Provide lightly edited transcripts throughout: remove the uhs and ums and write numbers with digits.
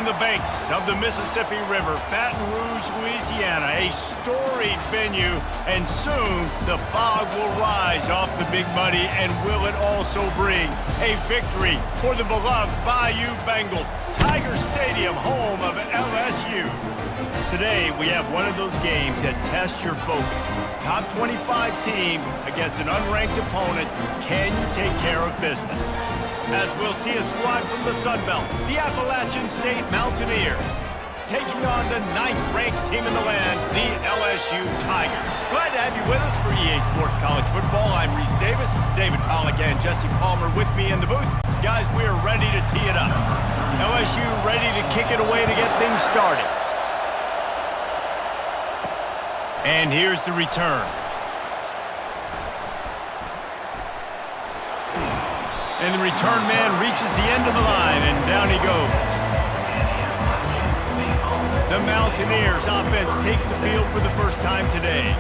on the banks of the Mississippi River, Baton Rouge, Louisiana, a storied venue, and soon the fog will rise off the Big Muddy, and will it also bring a victory for the beloved Bayou Bengals, Tiger Stadium, home of LSU. Today, we have one of those games that tests your focus. Top 25 team against an unranked opponent. Can you take care of business? As we'll see a squad from the Sun Belt, the Appalachian State Mountaineers, taking on the 9th-ranked team in the land, the LSU Tigers. Glad to have you with us for EA Sports College Football. I'm Reese Davis, David Pollack and Jesse Palmer with me in the booth. Guys, we are ready to tee it up. LSU ready to kick it away to get things started. And here's the return. And the return man reaches the end of the line, and down he goes. The Mountaineers offense takes the field for the first time today.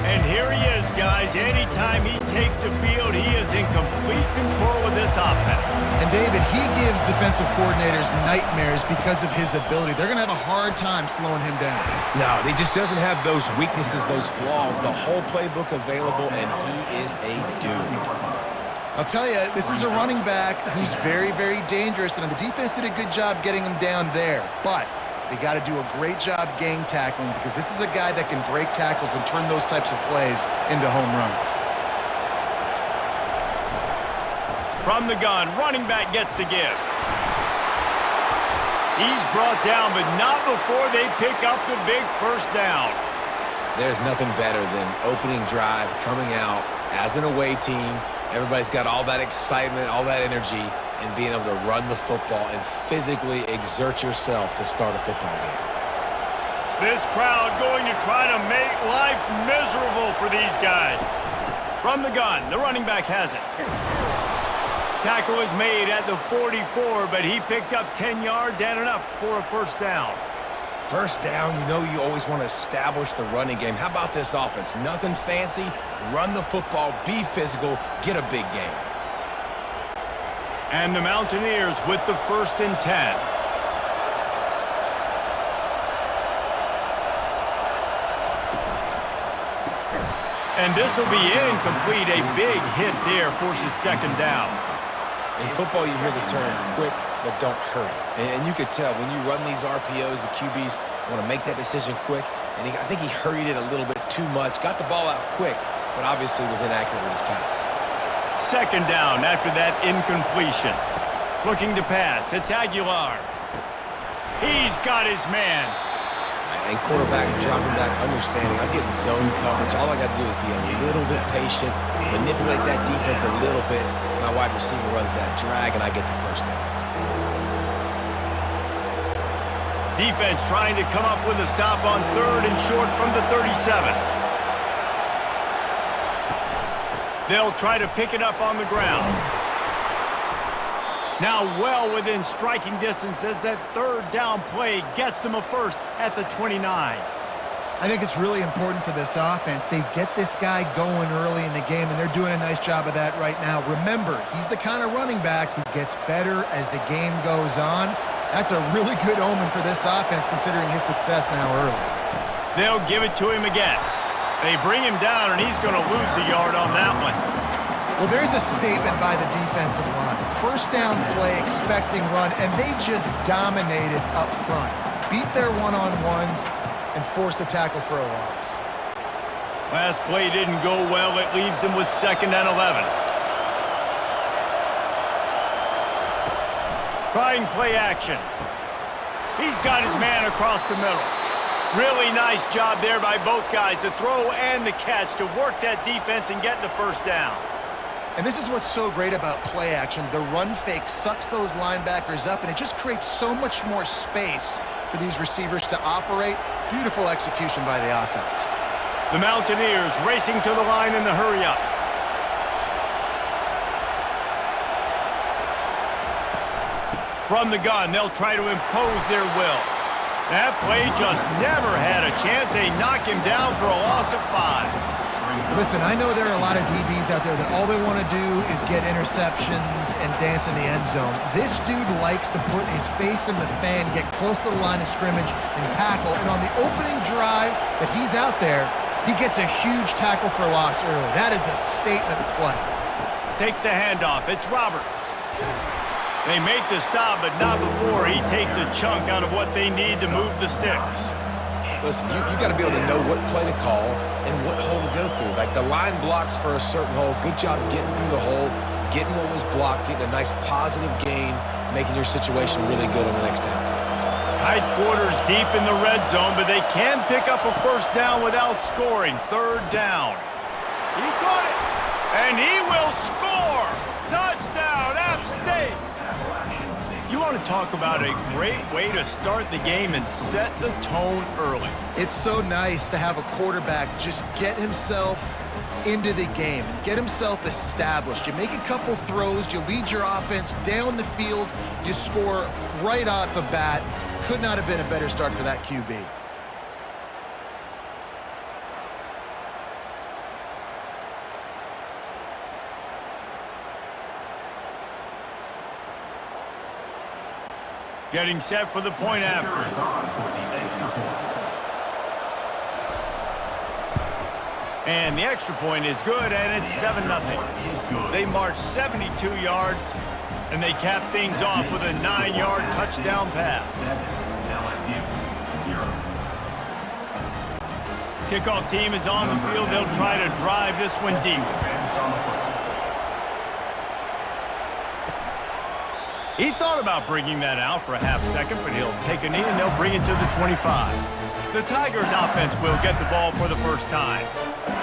And here he is, guys. Anytime he takes the field, he is in complete control of this offense. And David, he gives defensive coordinators nightmares because of his ability. They're going to have a hard time slowing him down. No, he just doesn't have those weaknesses, those flaws, the whole playbook available, and he is a dude. I'll tell you, this is a running back who's very, very dangerous, and the defense did a good job getting him down there. But they got to do a great job gang tackling, because this is a guy that can break tackles and turn those types of plays into home runs. From the gun, running back gets to give. He's brought down, but not before they pick up the big first down. There's nothing better than opening drive, coming out as an away team. Everybody's got all that excitement, all that energy, and being able to run the football and physically exert yourself to start a football game. This crowd going to try to make life miserable for these guys. From the gun, the running back has it. Tackle is made at the 44, but he picked up 10 yards and enough for a first down. First down, you know you always want to establish the running game. How about this offense? Nothing fancy. Run the football, be physical, get a big game. And the Mountaineers with the 1st and 10. And this will be incomplete. A big hit there forces 2nd down. In football, you hear the term quick, but don't hurry. And you could tell when you run these RPOs, the QBs want to make that decision quick. And I think he hurried it a little bit too much, got the ball out quick, but obviously was inaccurate with his pass. 2nd down after that incompletion. Looking to pass, it's Aguilar. He's got his man. And quarterback dropping back, understanding, I'm getting zone coverage. All I got to do is be a little bit patient, manipulate that defense a little bit. My wide receiver runs that drag, and I get the first down. Defense trying to come up with a stop on 3rd and short from the 37. They'll try to pick it up on the ground. Now well within striking distance as that 3rd down play gets them a first at the 29. I think it's really important for this offense. They get this guy going early in the game, and they're doing a nice job of that right now. Remember, he's the kind of running back who gets better as the game goes on. That's a really good omen for this offense, considering his success now early. They'll give it to him again. They bring him down, and he's going to lose a yard on that one. Well, there's a statement by the defensive line. First down play, expecting run, and they just dominated up front. Beat their one-on-ones and forced a tackle for a loss. Last play didn't go well. It leaves them with 2nd and 11. Trying play action. He's got his man across the middle. Really nice job there by both guys to throw and the catch to work that defense and get the first down. And this is what's so great about play action. The run fake sucks those linebackers up, and it just creates so much more space for these receivers to operate. Beautiful execution by the offense. The Mountaineers racing to the line in the hurry-up. From the gun, they'll try to impose their will. That play just never had a chance. They knock him down for a loss of 5. Listen, I know there are a lot of DBs out there that all they want to do is get interceptions and dance in the end zone. This dude likes to put his face in the fan, get close to the line of scrimmage, and tackle. And on the opening drive that he's out there, he gets a huge tackle for loss early. That is a statement play. Takes the handoff. It's Roberts. They make the stop, but not before he takes a chunk out of what they need to move the sticks. Listen, you got to be able to know what play to call and what hole to go through. Like the line blocks for a certain hole. Good job getting through the hole, getting what was blocked, getting a nice positive gain, making your situation really good on the next down. Tight quarters deep in the red zone, but they can pick up a first down without scoring. Third down. He caught it, and he will score. Touchdown, App State. You want to talk about a great way to start the game and set the tone early. It's so nice to have a quarterback just get himself into the game, get himself established. You make a couple throws, you lead your offense down the field, you score right off the bat. Could not have been a better start for that QB. Getting set for the point after. And the extra point is good, and it's 7-0. They march 72 yards, and they cap things off with a 9-yard touchdown pass. Kickoff team is on the field. They'll try to drive this one deep. He thought about bringing that out for a half second, but he'll take a knee and they'll bring it to the 25. The Tigers offense will get the ball for the first time.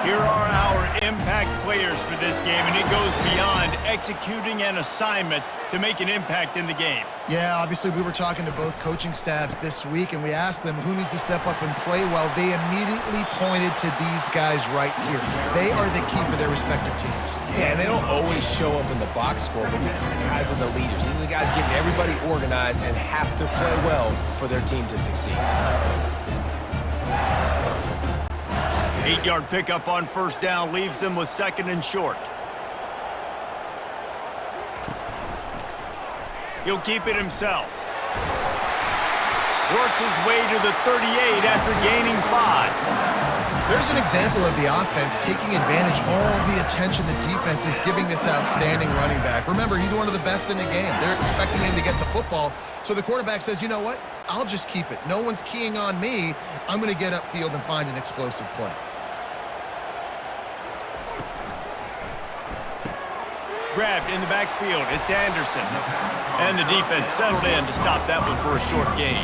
Here are our impact players for this game, and it goes beyond executing an assignment to make an impact in the game. Yeah, obviously we were talking to both coaching staffs this week, and we asked them who needs to step up and play well. They immediately pointed to these guys right here. They are the key for their respective teams. Yeah, and they don't always show up in the box score, but these are the guys and the leaders. These are the guys getting everybody organized and have to play well for their team to succeed. 8-yard pickup on first down leaves them with second and short. He'll keep it himself. Works his way to the 38 after gaining 5. There's an example of the offense taking advantage of all the attention the defense is giving this outstanding running back. Remember, he's one of the best in the game. They're expecting him to get the football, so the quarterback says, you know what? I'll just keep it. No one's keying on me. I'm going to get upfield and find an explosive play. Grabbed in the backfield. It's Anderson. And the defense settled in to stop that one for a short gain.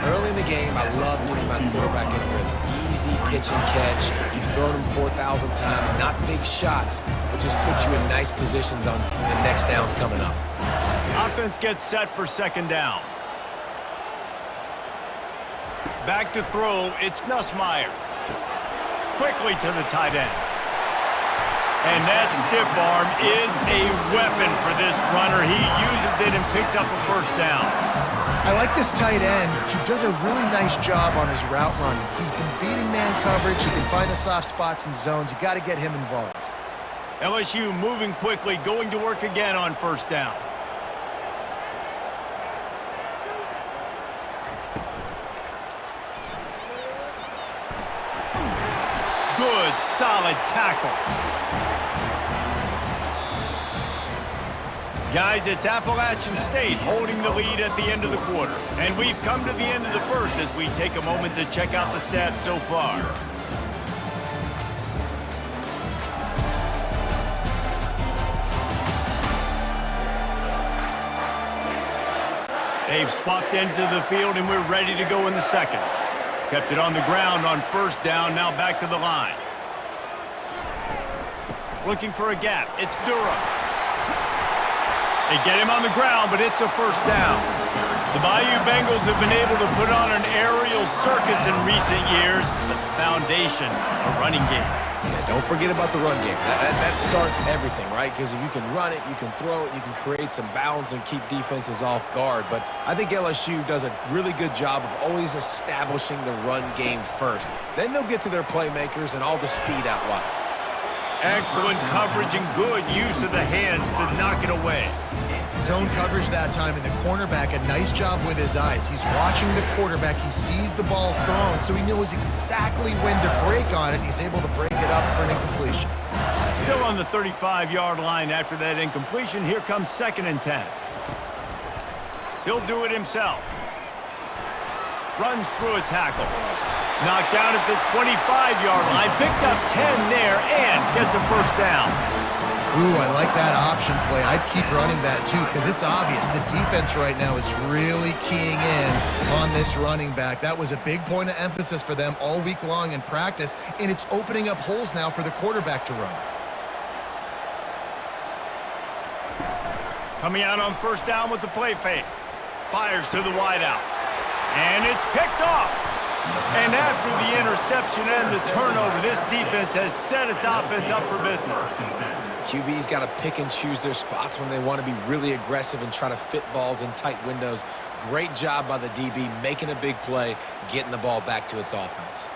Early in the game, I love getting my quarterback in rhythm. Easy pitch and catch. You've thrown him 4,000 times. Not big shots, but just put you in nice positions on the next downs coming up. Offense gets set for second down. Back to throw. It's Nussmeier. Quickly to the tight end. And that stiff arm is a weapon for this runner. He uses it and picks up a first down. I like this tight end. He does a really nice job on his route running. He's been beating man coverage. He can find the soft spots and zones. You got to get him involved. LSU moving quickly, going to work again on first down. Good, solid tackle. Guys, it's Appalachian State holding the lead at the end of the quarter. And we've come to the end of the first as we take a moment to check out the stats so far. They've swapped ends of the field and we're ready to go in the second. Kept it on the ground on first down, now back to the line. Looking for a gap, it's Durham. They get him on the ground, but it's a first down. The Bayou Bengals have been able to put on an aerial circus in recent years, but the foundation, a running game. Yeah, don't forget about the run game. That starts everything, right? Because if you can run it, you can throw it, you can create some balance and keep defenses off guard. But I think LSU does a really good job of always establishing the run game first. Then they'll get to their playmakers and all the speed out wide. Excellent coverage and good use of the hands to knock it away. Zone coverage that time, and the cornerback, a nice job with his eyes. He's watching the quarterback. He sees the ball thrown, so he knows exactly when to break on it. He's able to break it up for an incompletion. Still on the 35-yard line after that incompletion. Here comes 2nd and 10. He'll do it himself. Runs through a tackle. Knocked down at the 25-yard line. Picked up 10 there and gets a first down. Ooh, I like that option play. I'd keep running that too, because it's obvious the defense right now is really keying in on this running back. That was a big point of emphasis for them all week long in practice, and it's opening up holes now for the quarterback to run. Coming out on first down with the play fake. Fires to the wideout. And it's picked off. And after the interception and the turnover, this defense has set its offense up for business. QB's got to pick and choose their spots when they want to be really aggressive and try to fit balls in tight windows. Great job by the DB making a big play, getting the ball back to its offense.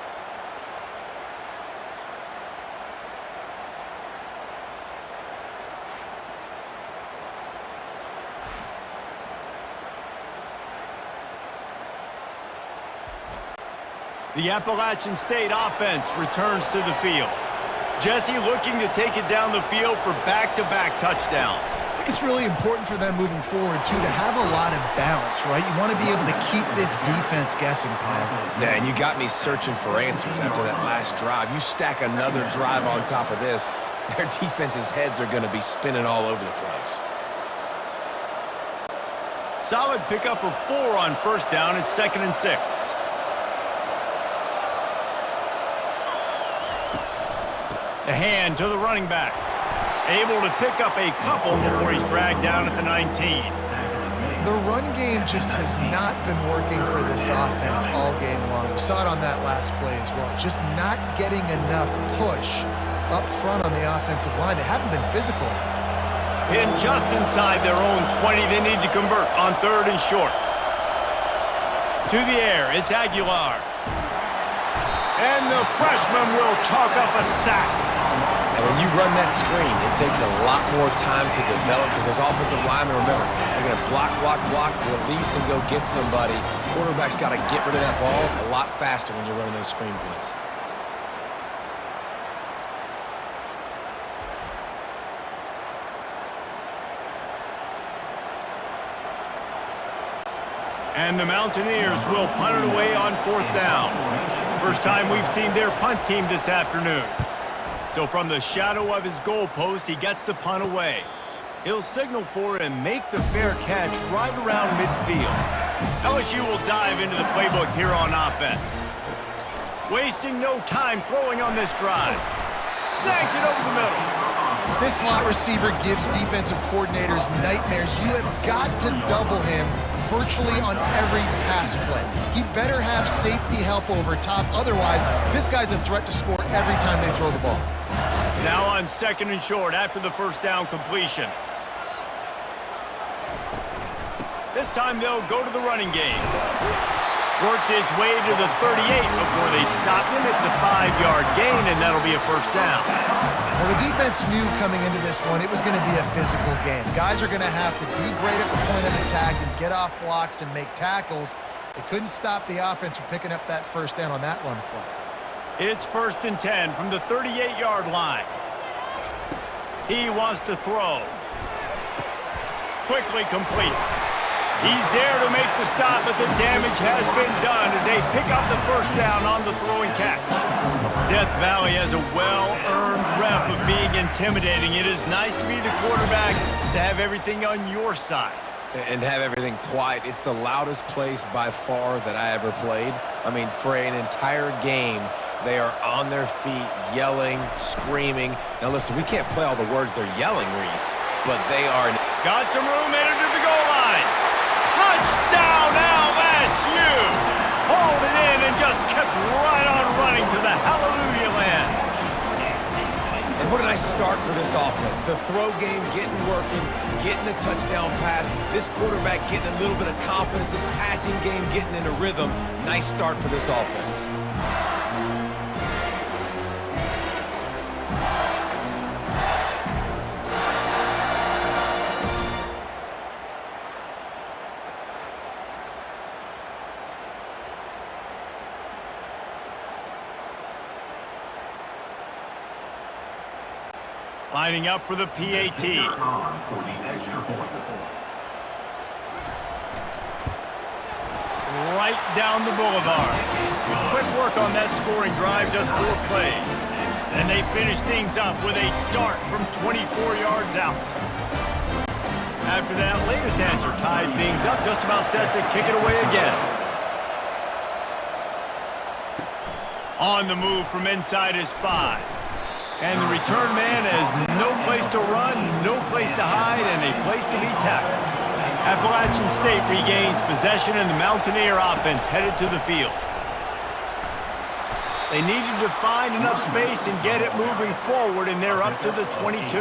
The Appalachian State offense returns to the field. Jesse looking to take it down the field for back-to-back touchdowns. I think it's really important for them moving forward, too, to have a lot of bounce, right? You want to be able to keep this defense guessing, Paul. Yeah, and you got me searching for answers after that last drive. You stack another drive on top of this, their defense's heads are going to be spinning all over the place. Solid pickup of 4 on first down at 2nd and 6. The hand to the running back. Able to pick up a couple before he's dragged down at the 19. The run game just has not been working for this offense all game long. We saw it on that last play as well. Just not getting enough push up front on the offensive line. They haven't been physical. Pinned just inside their own 20. They need to convert on 3rd and short. To the air, it's Aguilar. And the freshman will chalk up a sack. And when you run that screen, it takes a lot more time to develop because those offensive linemen, remember, they're going to block, release, and go get somebody. Quarterback's got to get rid of that ball a lot faster when you're running those screen plays. And the Mountaineers will punt it away on 4th down. First time we've seen their punt team this afternoon. So from the shadow of his goalpost, he gets the punt away. He'll signal for it and make the fair catch right around midfield. LSU will dive into the playbook here on offense. Wasting no time throwing on this drive. Snags it over the middle. This slot receiver gives defensive coordinators nightmares. You have got to double him virtually on every pass play. He better have safety help over top. Otherwise, this guy's a threat to score every time they throw the ball. Now on 2nd and short after the first down completion. This time they'll go to the running game. Worked his way to the 38 before they stopped him. It's a 5-yard gain, and that'll be a first down. Well, the defense knew coming into this one it was going to be a physical game. Guys are going to have to be great at the point of attack and get off blocks and make tackles. They couldn't stop the offense from picking up that first down on that run play. It's 1st and 10 from the 38-yard line. He wants to throw. Quickly complete. He's there to make the stop, but the damage has been done as they pick up the first down on the throwing catch. Death Valley has a well-earned rep of being intimidating. It is nice to be the quarterback, to have everything on your side. And have everything quiet. It's the loudest place by far that I ever played. I mean, for an entire game, they are on their feet, yelling, screaming. Now, listen, we can't play all the words they're yelling, Reese, but they are... Got some room, headed to the goal line. Touchdown, LSU! Hauled it in and just kept right on running to the hallelujah land. And what a nice start for this offense. The throw game getting working, getting the touchdown pass. This quarterback getting a little bit of confidence. This passing game getting in a rhythm. Nice start for this offense. Lining up for the PAT. Right down the boulevard. Quick work on that scoring drive, just 4 plays. And they finish things up with a dart from 24 yards out. After that latest answer tied things up, just about set to kick it away again. On the move from inside his 5. And the return man has no place to run, no place to hide, and a place to be tackled. Appalachian State regains possession, and the Mountaineer offense headed to the field. They needed to find enough space and get it moving forward, and they're up to the 22.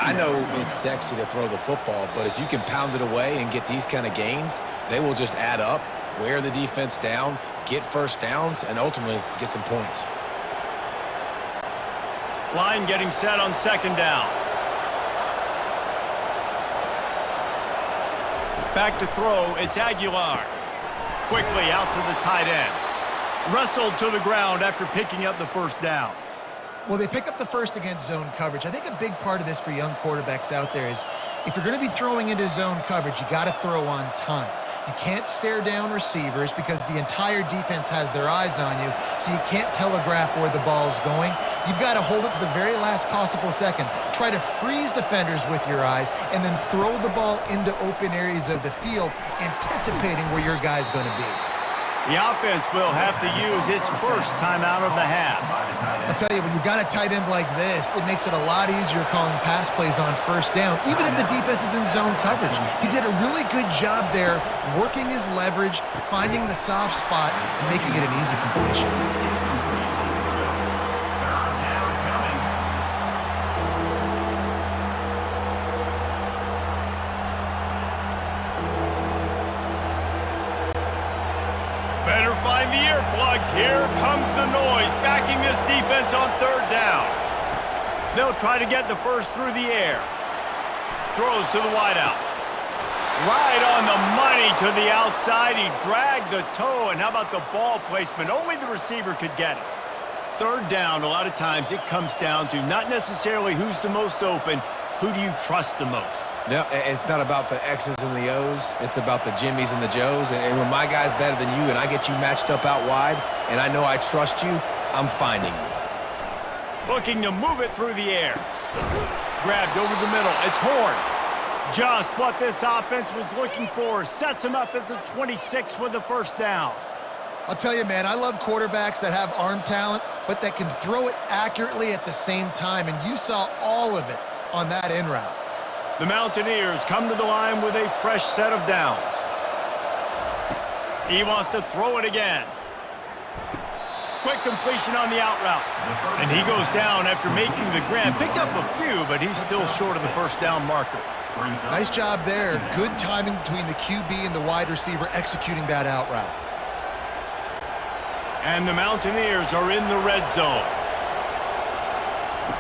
I know it's sexy to throw the football, but if you can pound it away and get these kind of gains, they will just add up, wear the defense down, get first downs, and ultimately get some points. Line getting set on 2nd down. Back to throw, it's Aguilar. Quickly out to the tight end. Wrestled to the ground after picking up the 1st down. Well, they pick up the first against zone coverage. I think a big part of this for young quarterbacks out there is if you're going to be throwing into zone coverage, you got to throw on time. You can't stare down receivers because the entire defense has their eyes on you, so you can't telegraph where the ball's going. You've got to hold it to the very last possible second. Try to freeze defenders with your eyes and then throw the ball into open areas of the field, anticipating where your guy's going to be. The offense will have to use its first timeout of the half. I'll tell you, when you've got a tight end like this, it makes it a lot easier calling pass plays on 1st down, even if the defense is in zone coverage. He did a really good job there, working his leverage, finding the soft spot, and making it an easy completion. Better find the earplugs. Here comes the noise, backing this defense on 3rd down. They'll try to get the first through the air. Throws to the wideout. Right on the money to the outside. He dragged the toe, and how about the ball placement? Only the receiver could get it. 3rd down, a lot of times it comes down to not necessarily who's the most open, who do you trust the most? No, it's not about the X's and the O's. It's about the Jimmies and the Joes. And when my guy's better than you and I get you matched up out wide and I know I trust you, I'm finding you. Looking to move it through the air. Grabbed over the middle. It's Horn. Just what this offense was looking for. Sets him up at the 26 with the 1st down. I'll tell you, man, I love quarterbacks that have arm talent, but that can throw it accurately at the same time, and you saw all of it on that in route. The Mountaineers come to the line with a fresh set of downs. He wants to throw it again. Quick completion on the out route. And he goes down after making the grab. Picked up a few, but he's still short of the 1st down marker. Nice job there. Good timing between the QB and the wide receiver executing that out route. And the Mountaineers are in the red zone.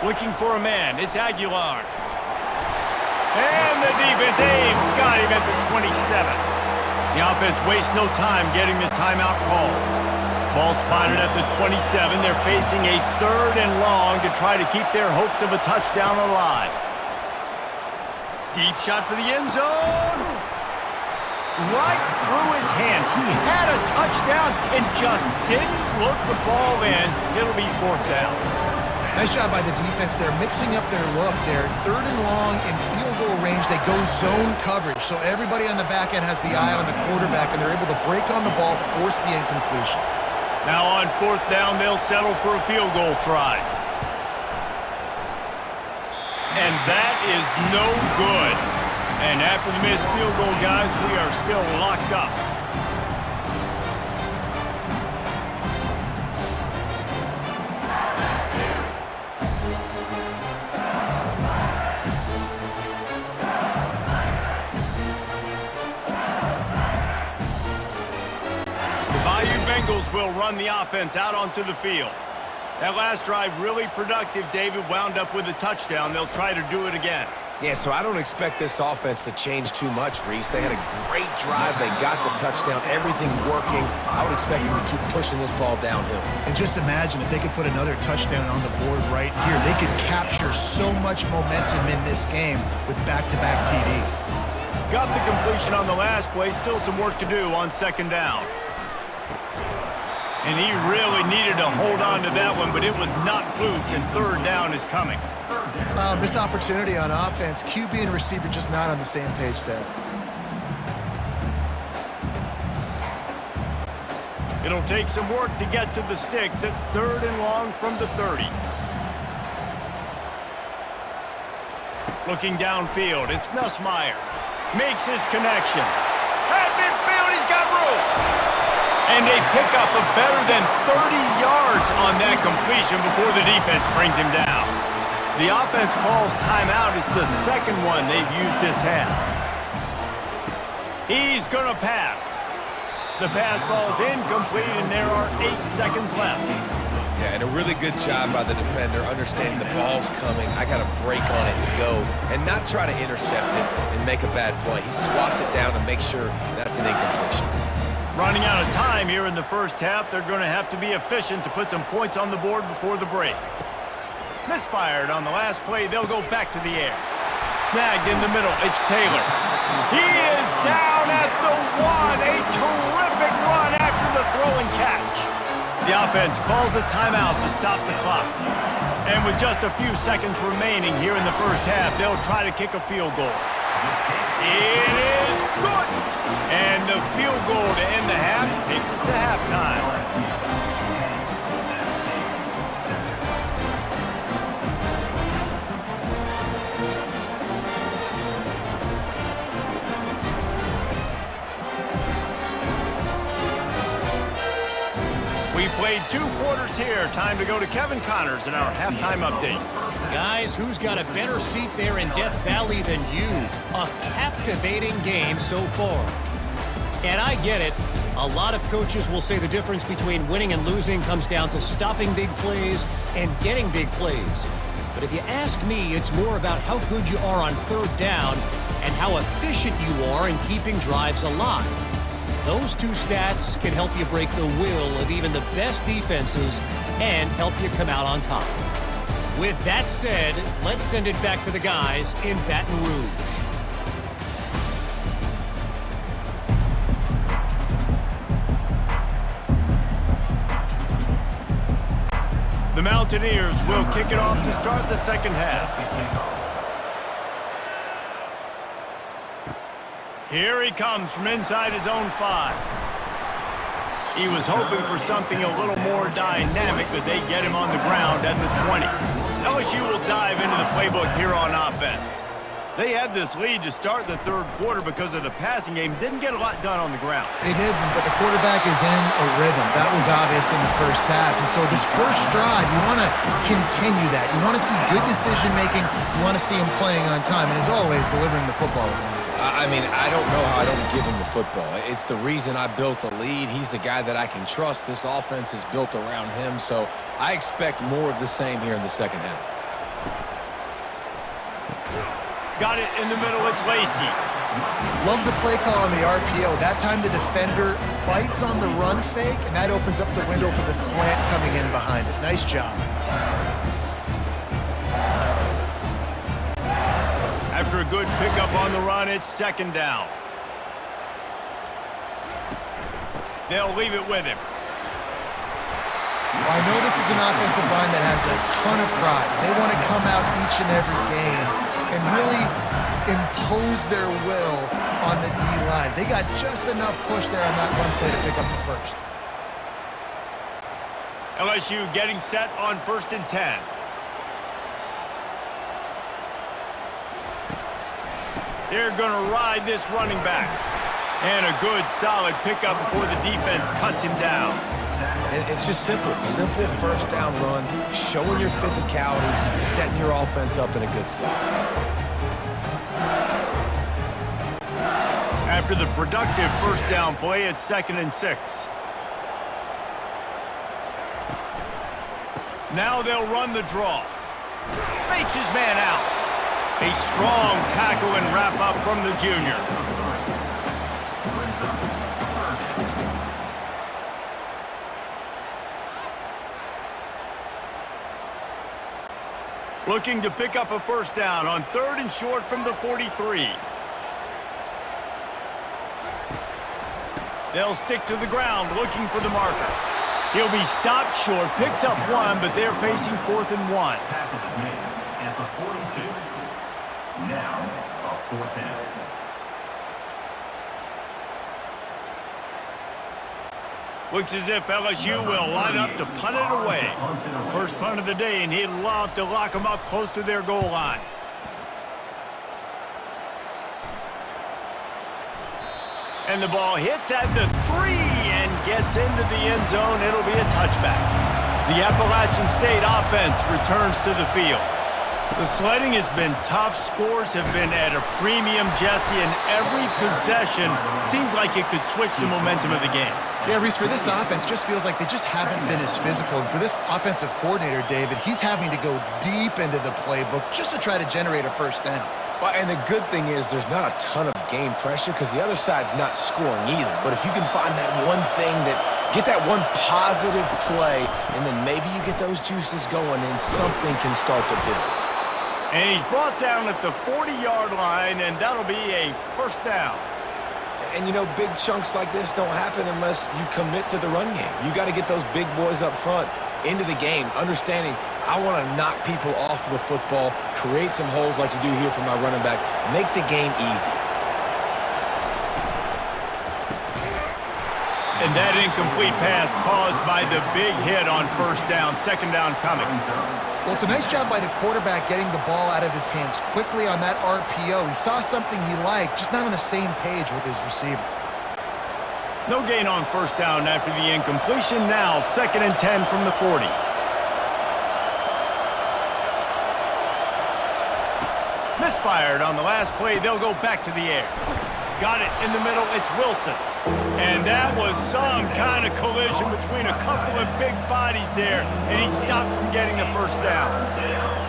Looking for a man. It's Aguilar. And the defense, they've got him at the 27. The offense wastes no time getting the timeout call. Ball spotted at the 27. They're facing a 3rd and long to try to keep their hopes of a touchdown alive. Deep shot for the end zone. Right through his hands. He had a touchdown and just didn't look the ball in. It'll be 4th down. Nice job by the defense. They're mixing up their look. They're 3rd and long in field goal range. They go zone coverage, so everybody on the back end has the eye on the quarterback, and they're able to break on the ball, force the incompletion. Now on 4th down, they'll settle for a field goal try. And that is no good. And after the missed field goal, guys, we are still locked up. Bengals will run the offense out onto the field. That last drive really productive, David, wound up with a touchdown. They'll try to do it again. Yeah, so I don't expect this offense to change too much, Reese. They had a great drive. They got the touchdown, everything working. I would expect them to keep pushing this ball downhill. And just imagine if they could put another touchdown on the board right here. They could capture so much momentum in this game with back-to-back TDs. Got the completion on the last play. Still some work to do on second down. And he really needed to hold on to that one, but it was knocked loose, and third down is coming. Missed opportunity on offense. QB and receiver just not on the same page there. It'll take some work to get to the sticks. It's third and long from the 30. Looking downfield, it's Nussmeier. Makes his connection. At midfield, he's got room. And a pickup of better than 30 yards on that completion before the defense brings him down. The offense calls timeout. It's the second one they've used this half. He's going to pass. The pass falls incomplete, and there are 8 seconds left. Yeah, and a really good job by the defender, understanding the ball's coming. I got to break on it and go, and not try to intercept it and make a bad play. He swats it down and makes sure that's an incompletion. Running out of time here in the first half. They're going to have to be efficient to put some points on the board before the break. Misfired on the last play. They'll go back to the air. Snagged in the middle. It's Taylor. He is down at the 1. A terrific run after the throw and catch. The offense calls a timeout to stop the clock. And with just a few seconds remaining here in the first half, they'll try to kick a field goal. It is good. And the field goal to end the half takes us to halftime. We played 2 quarters here. Time to go to Kevin Connors in our halftime update. Guys, who's got a better seat there in Death Valley than you? A captivating game so far. And I get it. A lot of coaches will say the difference between winning and losing comes down to stopping big plays and getting big plays. But if you ask me, it's more about how good you are on third down and how efficient you are in keeping drives alive. Those 2 stats can help you break the will of even the best defenses and help you come out on top. With that said, let's send it back to the guys in Baton Rouge. The Mountaineers will kick it off to start the second half. Here he comes from inside his own 5. He was hoping for something a little more dynamic, but they get him on the ground at the 20. LSU will dive into the playbook here on offense. They had this lead to start the third quarter because of the passing game. Didn't get a lot done on the ground. They didn't, but the quarterback is in a rhythm. That was obvious in the first half. And so this first drive, you want to continue that. You want to see good decision-making. You want to see him playing on time. And as always, delivering the football. I mean, I don't know how I don't give him the football. It's the reason I built the lead. He's the guy that I can trust. This offense is built around him. So I expect more of the same here in the second half. Got it in the middle. It's Lacey. Love the play call on the RPO. That time the defender bites on the run fake, and that opens up the window for the slant coming in behind it. Nice job. After a good pickup on the run, it's second down. They'll leave it with him. Well, I know this is an offensive line that has a ton of pride. They want to come out each and every game and really impose their will on the D-line. They got just enough push there on that one play to pick up the first. LSU getting set on 1st and 10. They're going to ride this running back. And a good, solid pickup before the defense cuts him down. And it's just simple first down run, showing your physicality, setting your offense up in a good spot. After the productive first down play, it's 2nd and 6. Now they'll run the draw. Fakes his man out. A strong tackle and wrap up from the junior. Looking to pick up a first down on 3rd and short from the 43. They'll stick to the ground looking for the marker. He'll be stopped short, picks up 1, but they're facing 4th and 1. Tackle is made at the 42. Now, a 4th down. Looks as if LSU will line up to punt it away. First punt of the day, and he'd love to lock them up close to their goal line. And the ball hits at the 3 and gets into the end zone. It'll be a touchback. The Appalachian State offense returns to the field. The sledding has been tough. Scores have been at a premium, Jesse, and every possession seems like it could switch the momentum of the game. Yeah, Reese, for this offense, just feels like they just haven't been as physical. And for this offensive coordinator, David, he's having to go deep into the playbook just to try to generate a first down. Well, and the good thing is there's not a ton of game pressure because the other side's not scoring either. But if you can find that one thing get that one positive play, and then maybe you get those juices going and something can start to build. And he's brought down at the 40-yard line, and that'll be a first down. And, you know, big chunks like this don't happen unless you commit to the run game. You got to get those big boys up front into the game, understanding I want to knock people off the football, create some holes like you do here for my running back, make the game easy. And that incomplete pass caused by the big hit on first down, second down coming. Well, it's a nice job by the quarterback getting the ball out of his hands quickly on that RPO. He saw something he liked, just not on the same page with his receiver. No gain on first down after the incompletion. Now 2nd and 10 from the 40. Misfired on the last play. They'll go back to the air. Got it in the middle. It's Wilson. And that was some kind of collision between a couple of big bodies there, and he stopped from getting the first down.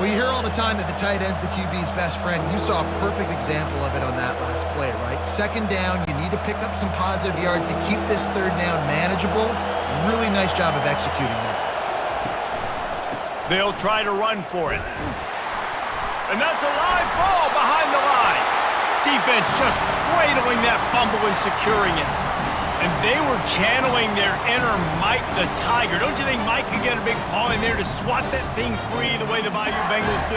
Well, you hear all the time that the tight end's the QB's best friend. You saw a perfect example of it on that last play, right? Second down, you need to pick up some positive yards to keep this third down manageable. Really nice job of executing that. They'll try to run for it. And that's a live ball behind the line. Defense just cradling that fumble and securing it. And they were channeling their inner Mike the Tiger. Don't you think Mike could get a big paw in there to swat that thing free the way the Bayou Bengals do?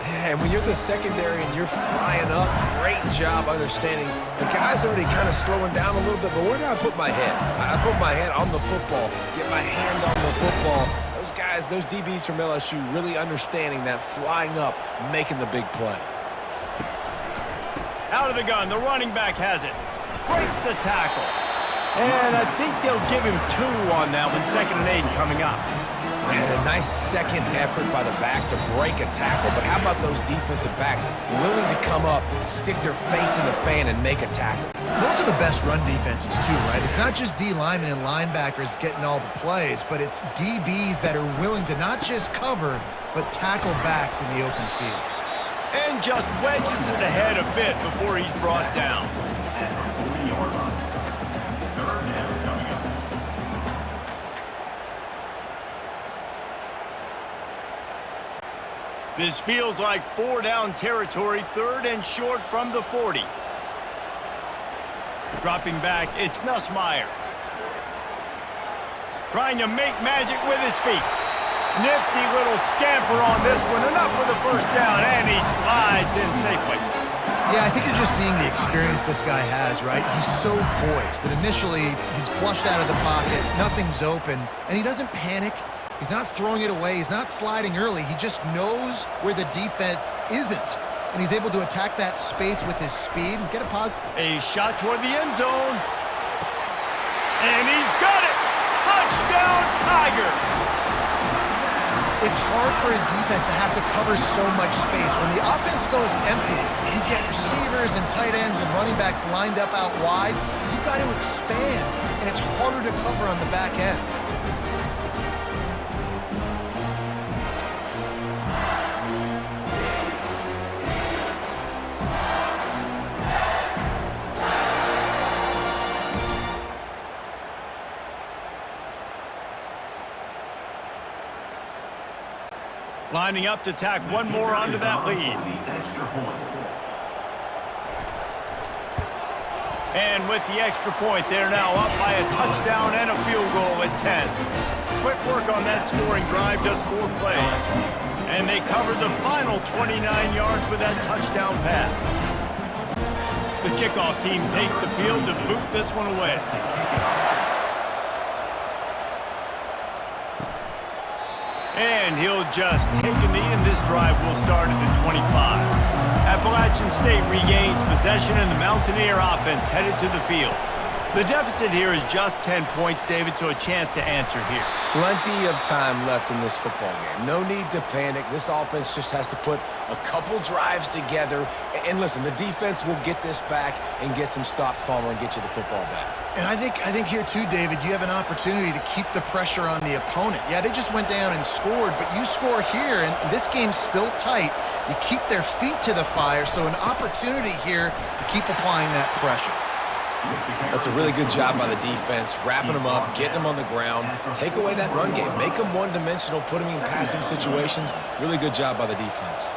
Yeah, and when you're the secondary and you're flying up, great job understanding. The guy's already kind of slowing down a little bit, but where do I put my head? I put my head on the football, get my hand on the football. Those guys, those DBs from LSU really understanding that flying up, making the big play. Out of the gun, the running back has it. Breaks the tackle. And I think they'll give him 2 on that one. 2nd and 8 coming up. And a nice second effort by the back to break a tackle. But how about those defensive backs willing to come up, stick their face in the fan, and make a tackle? Those are the best run defenses too, right? It's not just D linemen and linebackers getting all the plays, but it's DBs that are willing to not just cover, but tackle backs in the open field. And just wedges it ahead a bit before he's brought down. This feels like 4-down territory, 3rd and short from the 40. Dropping back, it's Nussmeier. Trying to make magic with his feet. Nifty little scamper on this one, enough for the first down, and he slides in safely. Yeah, I think you're just seeing the experience this guy has, right? He's so poised that initially he's flushed out of the pocket, nothing's open, and he doesn't panic. He's not throwing it away. He's not sliding early. He just knows where the defense isn't, and he's able to attack that space with his speed and get a positive. A shot toward the end zone, and he's got it! Touchdown, Tigers! It's hard for a defense to have to cover so much space. When the offense goes empty, you get receivers and tight ends and running backs lined up out wide. You've got to expand, and it's harder to cover on the back end. Lining up to tack one more onto that lead. The extra point. And with the extra point, they're now up by a touchdown and a field goal at 10. Quick work on that scoring drive, just 4 plays. And they covered the final 29 yards with that touchdown pass. The kickoff team takes the field to boot this one away. And he'll just take a knee, and this drive will start at the 25. Appalachian State regains possession, and the Mountaineer offense headed to the field. The deficit here is just 10 points, David, so a chance to answer here. Plenty of time left in this football game. No need to panic. This offense just has to put a couple drives together. And listen, the defense will get this back and get some stops, Palmer, and get you the football back. And I think here too, David, you have an opportunity to keep the pressure on the opponent. Yeah, they just went down and scored, but you score here, and this game's still tight. You keep their feet to the fire, so an opportunity here to keep applying that pressure. That's a really good job by the defense, wrapping them up, getting them on the ground, take away that run game, make them one-dimensional, put them in passing situations. Really good job by the defense.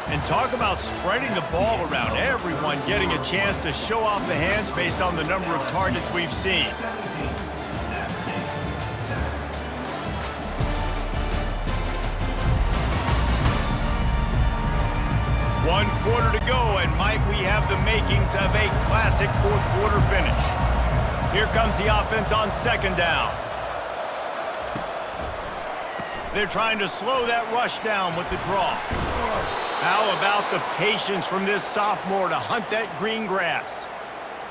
And talk about spreading the ball around. Everyone getting a chance to show off the hands based on the number of targets we've seen. One quarter to go, and Mike, we have the makings of a classic fourth quarter finish. Here comes the offense on second down. They're trying to slow that rush down with the draw. How about the patience from this sophomore to hunt that green grass?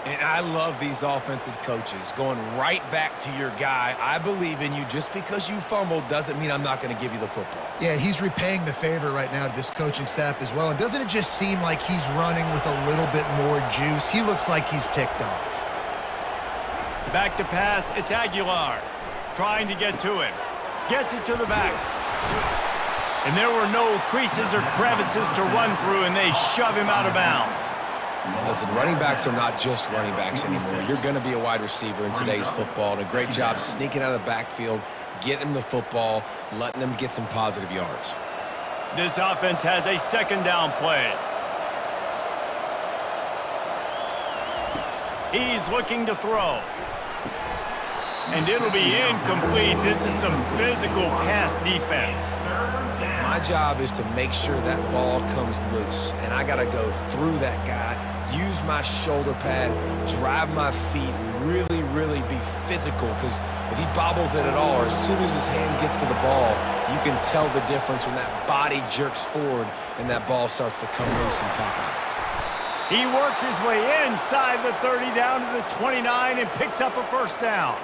And I love these offensive coaches going right back to your guy. I believe in you. Just because you fumbled doesn't mean I'm not going to give you the football. Yeah, he's repaying the favor right now to this coaching staff as well. And doesn't it just seem like he's running with a little bit more juice? He looks like he's ticked off. Back to pass, it's Aguilar. Trying to get to him. Gets it to the back. And there were no creases or crevices to run through, and they shove him out of bounds. Listen, running backs are not just running backs anymore. You're going to be a wide receiver in today's football. And a great job sneaking out of the backfield, getting him the football, letting them get some positive yards. This offense has a second down play. He's looking to throw. And it'll be incomplete. This is some physical pass defense. My job is to make sure that ball comes loose, and I got to go through that guy, use my shoulder pad, drive my feet, really be physical, because if he bobbles it at all, or as soon as his hand gets to the ball, you can tell the difference when that body jerks forward and that ball starts to come loose and pop out. He works his way inside the 30 down to the 29 and picks up a first down.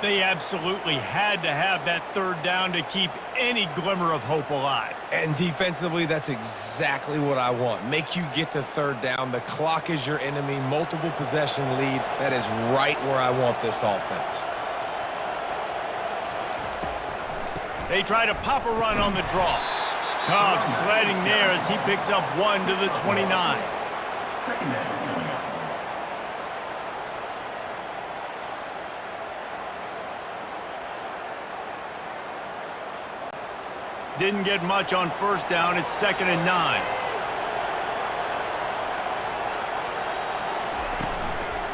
They absolutely had to have that third down to keep any glimmer of hope alive. And defensively, that's exactly what I want. Make you get to third down. The clock is your enemy. Multiple possession lead. That is right where I want this offense. They try to pop a run on the draw. Tough sledding there as he picks up 1 to the 29. Second down. Didn't get much on first down. It's 2nd and 9.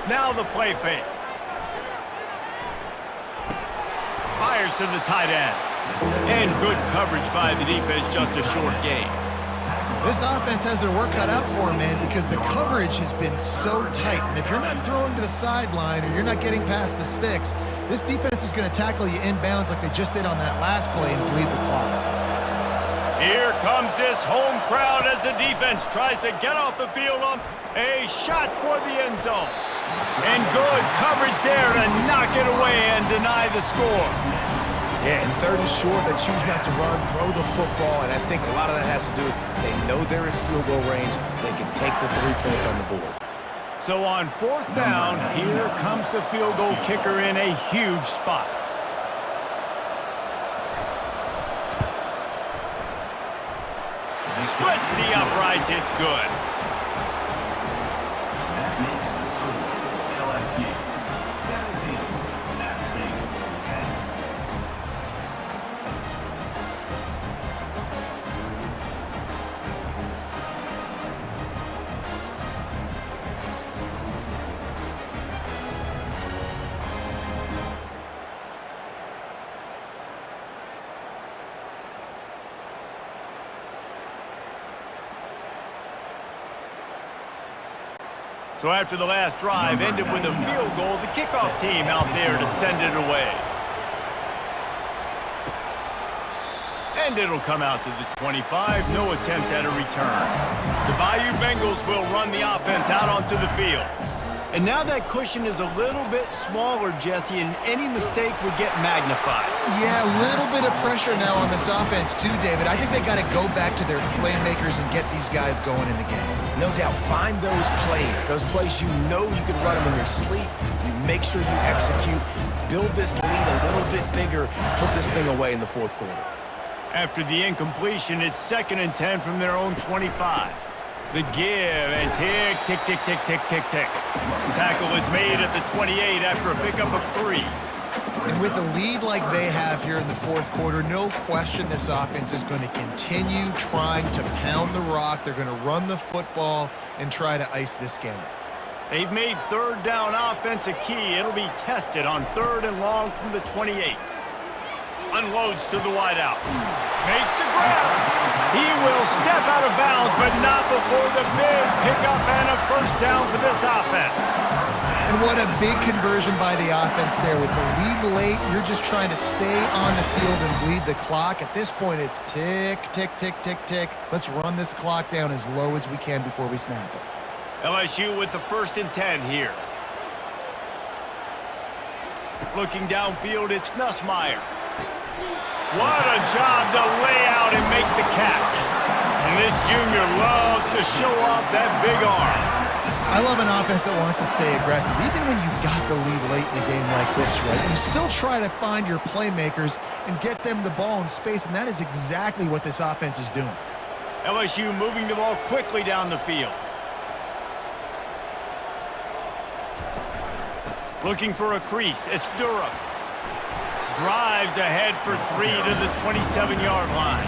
Now the play fake. Fires to the tight end. And good coverage by the defense, just a short gain. This offense has their work cut out for them, man, because the coverage has been so tight. And if you're not throwing to the sideline or you're not getting past the sticks, this defense is going to tackle you inbounds like they just did on that last play and bleed the clock. Here comes this home crowd as the defense tries to get off the field on a shot toward the end zone. And good coverage there to knock it away and deny the score. Yeah, and third and short, they choose not to run, throw the football, and I think a lot of that has to do with they know they're in field goal range. They can take the 3 points on the board. So on fourth down, here comes the field goal kicker in a huge spot. Splits the uprights, it's good. So after the last drive ended with a field goal, the kickoff team out there to send it away. And it'll come out to the 25, no attempt at a return. The Bayou Bengals will run the offense out onto the field. And now that cushion is a little bit smaller, Jesse, and any mistake would get magnified. Yeah, a little bit of pressure now on this offense too, David. I think they got to go back to their playmakers and get these guys going in the game. No doubt, find those plays you know you can run them in your sleep. You make sure you execute, build this lead a little bit bigger, put this thing away in the fourth quarter. After the incompletion, it's 2nd and 10 from their own 25. The give, and tick, tick, tick, tick, tick, tick, tick. Tackle is made at the 28 after a pickup of 3. And with a lead like they have here in the fourth quarter, no question this offense is going to continue trying to pound the rock. They're going to run the football and try to ice this game. They've made 3rd down offense a key. It'll be tested on 3rd and long from the 28. Unloads to the wideout. Makes the grab. He will step out of bounds, but not before the big pickup and a 1st down for this offense. And what a big conversion by the offense there. With the lead late, you're just trying to stay on the field and bleed the clock. At this point, it's tick, tick, tick, tick, tick. Let's run this clock down as low as we can before we snap it. LSU with the 1st and 10 here. Looking downfield, it's Nussmeier. What a job to lay out and make the catch. And this junior loves to show off that big arm. I love an offense that wants to stay aggressive. Even when you've got the lead late in a game like this, right? You still try to find your playmakers and get them the ball in space, and that is exactly what this offense is doing. LSU moving the ball quickly down the field. Looking for a crease. It's Durham. Drives ahead for 3 to the 27-yard line.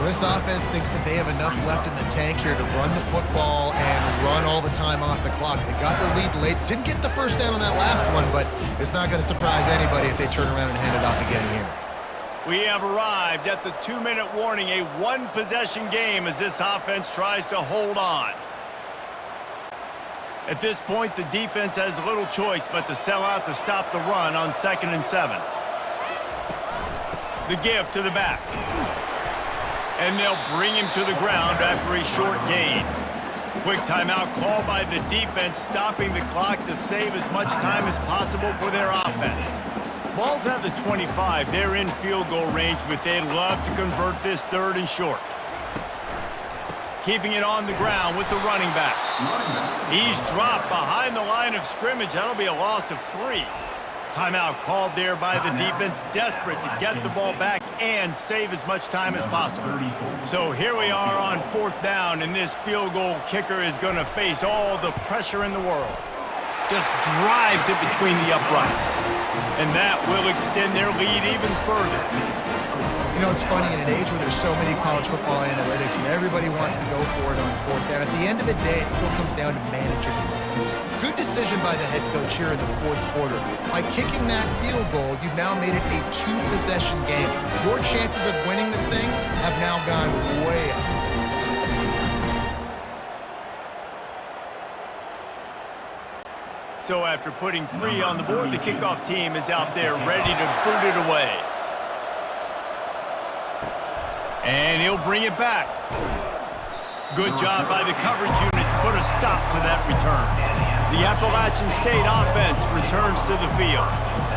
This offense thinks that they have enough left in the tank here to run the football and run all the time off the clock. They got the lead late. Didn't get the 1st down on that last one, but it's not going to surprise anybody if they turn around and hand it off again here. We have arrived at the 2-minute warning, a 1-possession game as this offense tries to hold on. At this point, the defense has little choice but to sell out to stop the run on 2nd and 7. The give to the back. And they'll bring him to the ground after a short gain. Quick timeout called by the defense, stopping the clock to save as much time as possible for their offense. Ball's at the 25. They're in field goal range, but they'd love to convert this 3rd and short. Keeping it on the ground with the running back. He's dropped behind the line of scrimmage. That'll be a loss of 3. Timeout called there by the defense, desperate to get the ball back and save as much time as possible. So here we are on 4th down, and this field goal kicker is going to face all the pressure in the world. Just drives it between the uprights. And that will extend their lead even further. You know, it's funny, in an age where there's so many college football analytics and everybody wants to go for it on 4th down, at the end of the day, it still comes down to managing. Good decision by the head coach here in the 4th quarter. By kicking that field goal, you've now made it a 2-possession game. Your chances of winning this thing have now gone way up. So after putting 3 on the board, the kickoff team is out there ready to boot it away. And he'll bring it back. Good job by the coverage unit to put a stop to that return. The Appalachian State offense returns to the field.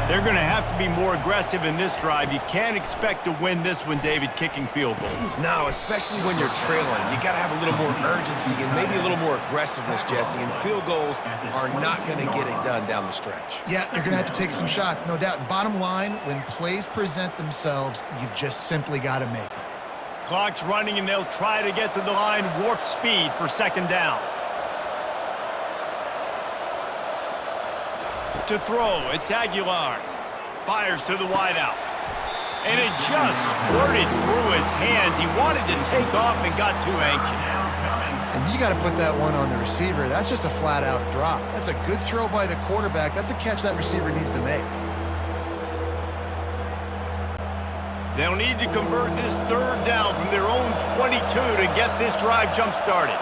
They're going to have to be more aggressive in this drive. You can't expect to win this one, David, kicking field goals. No, especially when you're trailing. You got to have a little more urgency and maybe a little more aggressiveness, Jesse. And field goals are not going to get it done down the stretch. Yeah, you're going to have to take some shots, no doubt. Bottom line, when plays present themselves, you've just simply got to make them. Clock's running, and they'll try to get to the line warp speed for 2nd down. To throw, it's Aguilar. Fires to the wideout. And it just squirted through his hands. He wanted to take off and got too anxious. And you got to put that one on the receiver. That's just a flat-out drop. That's a good throw by the quarterback. That's a catch that receiver needs to make. They'll need to convert this 3rd down from their own 22 to get this drive jump-started.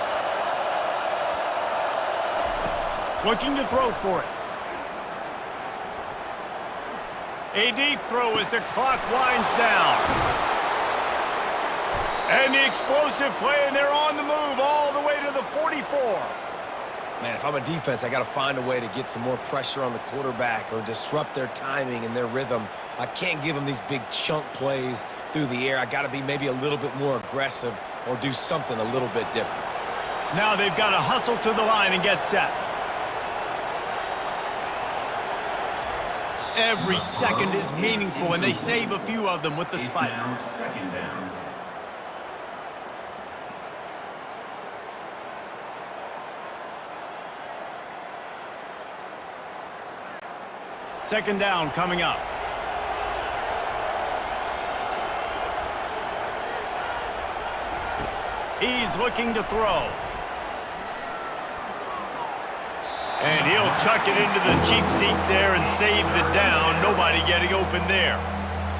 Looking to throw for it. A deep throw as the clock winds down. And the explosive play, and they're on the move all the way to the 44. Man, if I'm a defense, I got to find a way to get some more pressure on the quarterback or disrupt their timing and their rhythm. I can't give them these big chunk plays through the air. I got to be maybe a little bit more aggressive or do something a little bit different. Now they've got to hustle to the line and get set. Every second is meaningful, and they save a few of them with the spike. Now second down. Second down coming up. He's looking to throw. And he'll chuck it into the cheap seats there and save the down. Nobody getting open there.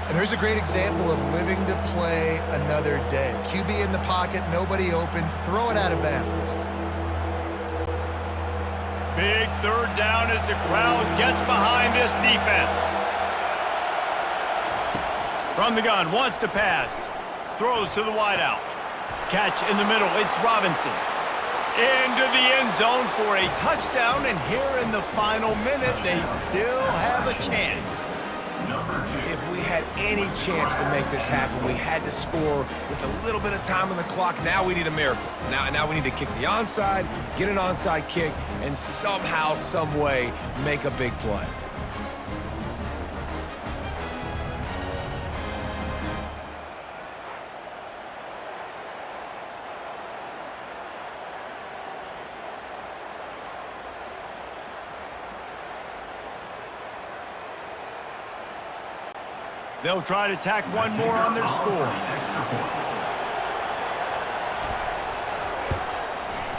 And there's a great example of living to play another day. QB in the pocket, nobody open, throw it out of bounds. Big third down as the crowd gets behind this defense. From the gun, wants to pass. Throws to the wideout. Catch in the middle, it's Robinson. Into the end zone for a touchdown, and here in the final minute, they still have a chance. If we had any chance to make this happen, we had to score with a little bit of time on the clock. Now we need a miracle. Now we need to kick the onside, get an onside kick, and somehow, some way, make a big play. They'll try to tack one more on their score.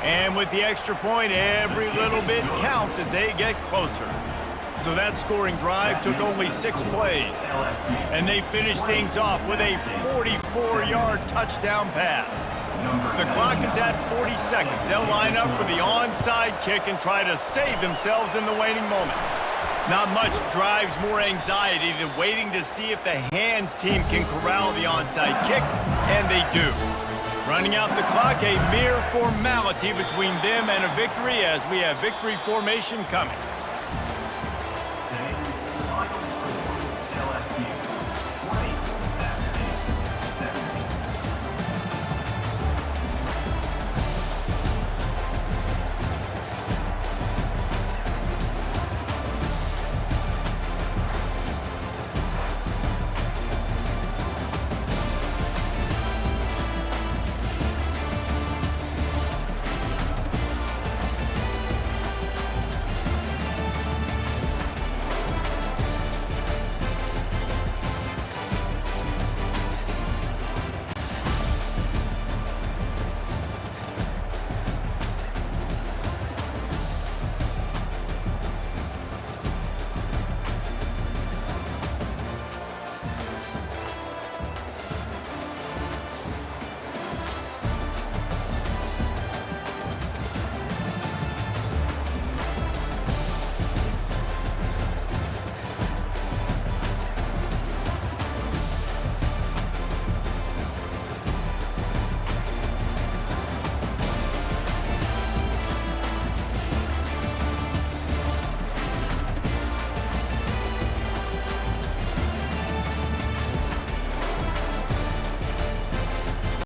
And with the extra point, every little bit counts as they get closer. So that scoring drive took only 6 plays. And they finished things off with a 44-yard touchdown pass. The clock is at 40 seconds. They'll line up for the onside kick and try to save themselves in the waning moments. Not much drives more anxiety than waiting to see if the hands team can corral the onside kick, and they do. Running out the clock, a mere formality between them and a victory as we have victory formation coming.